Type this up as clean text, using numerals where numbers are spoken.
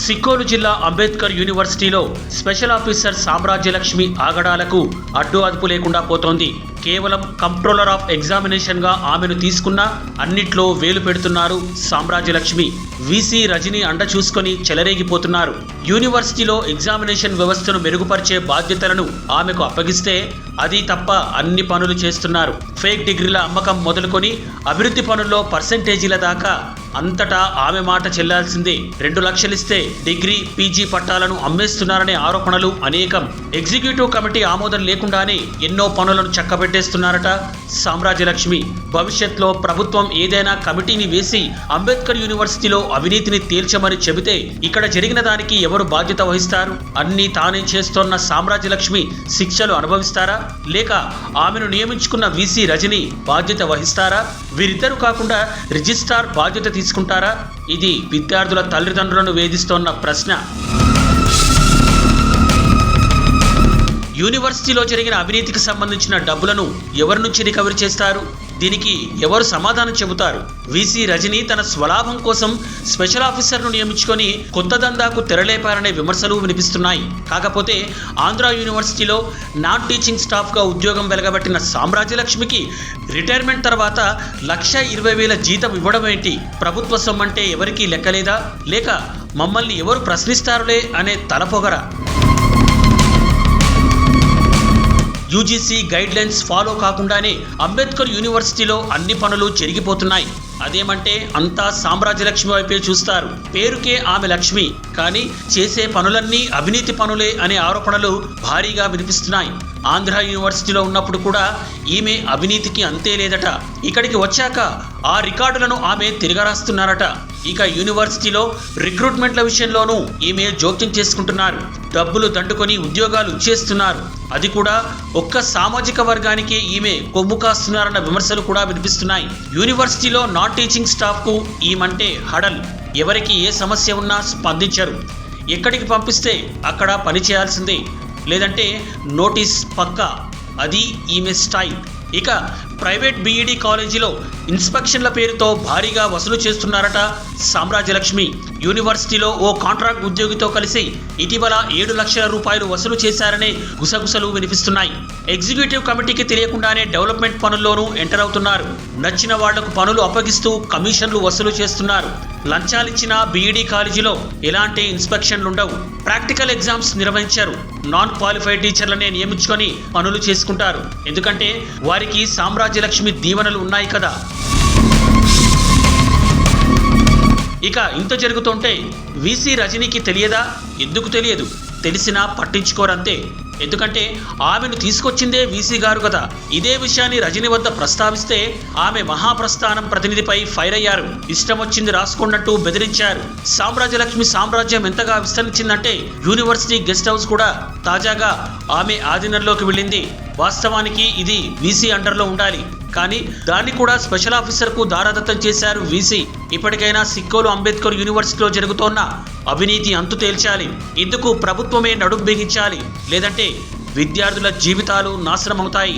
సిక్కోలు జిల్లా అంబేద్కర్ యూనివర్సిటీలో special officer Samrajyalakshmi ఆగడాలకు అడ్డు అదుపు లేకుండా పోతోంది. కేవలం కంట్రోలర్ ఆఫ్ ఎగ్జామినేషన్ గా ఆమెను తీసుకున్నా అన్నిట్లో వేలు పెడుతున్నారు సామ్రాజ్యలక్ష్మి. వీసీ రజని అండ చూసుకొని చెలరేగిపోతున్నారు. యూనివర్సిటీలో ఎగ్జామినేషన్ వ్యవస్థను మెరుగుపరిచే బాధ్యతలను ఆమెకు అప్పగిస్తే అది తప్ప అన్ని పనులు చేస్తున్నారు. ఫేక్ డిగ్రీల అమ్మకం మొదలుకొని అభివృద్ధి పనుల్లో పర్సెంటేజీల దాకా అంతటా ఆమె మాట చెల్లాల్సిందే. 2 లక్షలిస్తే డిగ్రీ, పీజీ పట్టాలను అమ్మేస్తున్నారనే ఆరోపణలు అనేకం. ఎగ్జిక్యూటివ్ కమిటీ ఆమోదం లేకుండానే ఎన్నో పనులను చక్కబెట్టేస్తున్నారట సామ్రాజ్యలక్ష్మి. భవిష్యత్తులో ప్రభుత్వం ఏదైనా కమిటీని వేసి అంబేద్కర్ యూనివర్సిటీలో అవినీతిని తేల్చమని చెబితే ఇక్కడ జరిగిన దానికి ఎవరు బాధ్యత వహిస్తారు? అన్నీ తానే చేస్తోన్న సామ్రాజ్యలక్ష్మి శిక్షలు అనుభవిస్తారా, లేక ఆమెను నియమించుకున్న వీసీ రజని బాధ్యత వహిస్తారా? వీరిద్దరూ కాకుండా రిజిస్ట్రార్ బాధ్యత తీసుకుంటారా? ఇది విద్యార్థుల తల్లిదండ్రులను వేధిస్తోన్న ప్రశ్న. యూనివర్సిటీలో జరిగిన అవినీతికి సంబంధించిన డబ్బులను ఎవరి నుంచి రికవరీ చేస్తారు? దీనికి ఎవరు సమాధానం చెబుతారు? వీసీ రజని తన స్వలాభం కోసం స్పెషల్ ఆఫీసర్ను నియమించుకొని కొత్త దందాకు తెరలేపారనే విమర్శలు వినిపిస్తున్నాయి. కాకపోతే ఆంధ్ర యూనివర్సిటీలో నాన్ టీచింగ్ స్టాఫ్గా ఉద్యోగం వెలగబెట్టిన సామ్రాజ్యలక్ష్మికి రిటైర్మెంట్ తర్వాత 1,20,000 జీతం ఇవ్వడం ఏంటి? ప్రభుత్వ సొమ్మంటే ఎవరికీ లెక్కలేదా? లేక మమ్మల్ని ఎవరు ప్రశ్నిస్తారులే అనే తలపొగరా? యూజీసీ గైడ్ లైన్స్ ఫాలో కాకుండానే అంబేద్కర్ యూనివర్సిటీలో అన్ని పనులు జరిగిపోతున్నాయి. అదేమంటే అంతా సామ్రాజ్యలక్ష్మి వైపే చూస్తారు. పేరుకే ఆమె లక్ష్మి, కానీ చేసే పనులన్నీ అవినీతి పనులే అనే ఆరోపణలు భారీగా వినిపిస్తున్నాయి. ఆంధ్ర యూనివర్సిటీలో ఉన్నప్పుడు కూడా ఈమె అవినీతికి అంతే లేదట. ఇక్కడికి వచ్చాక ఆ రికార్డులను ఆమె తిరగరాస్తున్నారట. ఇక యూనివర్సిటీలో రిక్రూట్మెంట్ల విషయంలోనూ ఈమె జోక్యం చేసుకుంటున్నారు. డబ్బులు దండుకొని ఉద్యోగాలు ఇచ్చేస్తున్నారు. అది కూడా ఒక్క సామాజిక వర్గానికే ఈమె కొమ్ము కాస్తున్నారన్న విమర్శలు కూడా వినిపిస్తున్నాయి. యూనివర్సిటీలో నాన్ టీచింగ్ స్టాఫ్కు ఈమంటే హడల్. ఎవరికి ఏ సమస్య ఉన్నా స్పందించరు. ఎక్కడికి పంపిస్తే అక్కడ పని చేయాల్సిందే, లేదంటే నోటీస్ పక్కా. అది ఈమె స్టైల్. ఇక ప్రైవేట్ బీఈడీ కాలేజీలో ఇన్స్పెక్షన్ల పేరుతో భారీగా వసూలు చేస్తున్నారట సామ్రాజ్యలక్ష్మి. యూనివర్సిటీలో ఓ కాంట్రాక్ట్ ఉద్యోగితో కలిసి ఇటీవల 7 లక్షల రూపాయలు వసూలు చేశారనే గుసగుసలు వినిపిస్తున్నాయి. ఎగ్జిక్యూటివ్ కమిటీకి తెలియకుండానే డెవలప్మెంట్ పనుల్లోనూ ఎంటర్ అవుతున్నారు. నచ్చిన వాళ్లకు పనులు అప్పగిస్తూ కమిషన్లు వసూలు చేస్తున్నారు. లంచాలిచ్చిన బీఈడీ కాలేజీలో ఎలాంటి ఇన్స్పెక్షన్లుండవు. ప్రాక్టికల్ ఎగ్జామ్స్ నిర్వహించారు. నాన్ క్వాలిఫైడ్ టీచర్లనే నియమించుకొని పనులు చేసుకుంటారు. ఎందుకంటే వారికి సామ్రాజ్యలక్ష్మి దీవెనలు ఉన్నాయి కదా. ఇక ఇంత జరుగుతుంటే వీసీ రజనీకి తెలియదా? ఎందుకు తెలియదు? తెలిసినా పట్టించుకోరంతే. ఎందుకంటే ఆమెను తీసుకొచ్చిందే వీసీ గారు కదా. ఇదే విషయాన్ని రజని వద్ద ప్రస్తావిస్తే ఆమె మహాప్రస్థానం ప్రతినిధిపై ఫైర్ అయ్యారు. ఇష్టం వచ్చింది రాసుకున్నట్టు బెదిరించారు. సామ్రాజ్యలక్ష్మి సామ్రాజ్యం ఎంతగా విస్తరించిందంటే యూనివర్సిటీ గెస్ట్ హౌస్ కూడా తాజాగా ఆమె ఆధీనంలోకి వెళ్ళింది. వాస్తవానికి ఇది వీసీ అండర్లో ఉండాలి, కానీ దాన్ని కూడా స్పెషల్ ఆఫీసర్కు దారాదత్తం చేశారు వీసీ. ఇప్పటికైనా సిక్కోలు అంబేద్కర్ యూనివర్సిటీలో జరుగుతోన్న అవినీతి అంతు తేల్చాలి. ఇందుకు ప్రభుత్వమే నడుం బిగించాలి, లేదంటే విద్యార్థుల జీవితాలు నాశనమవుతాయి.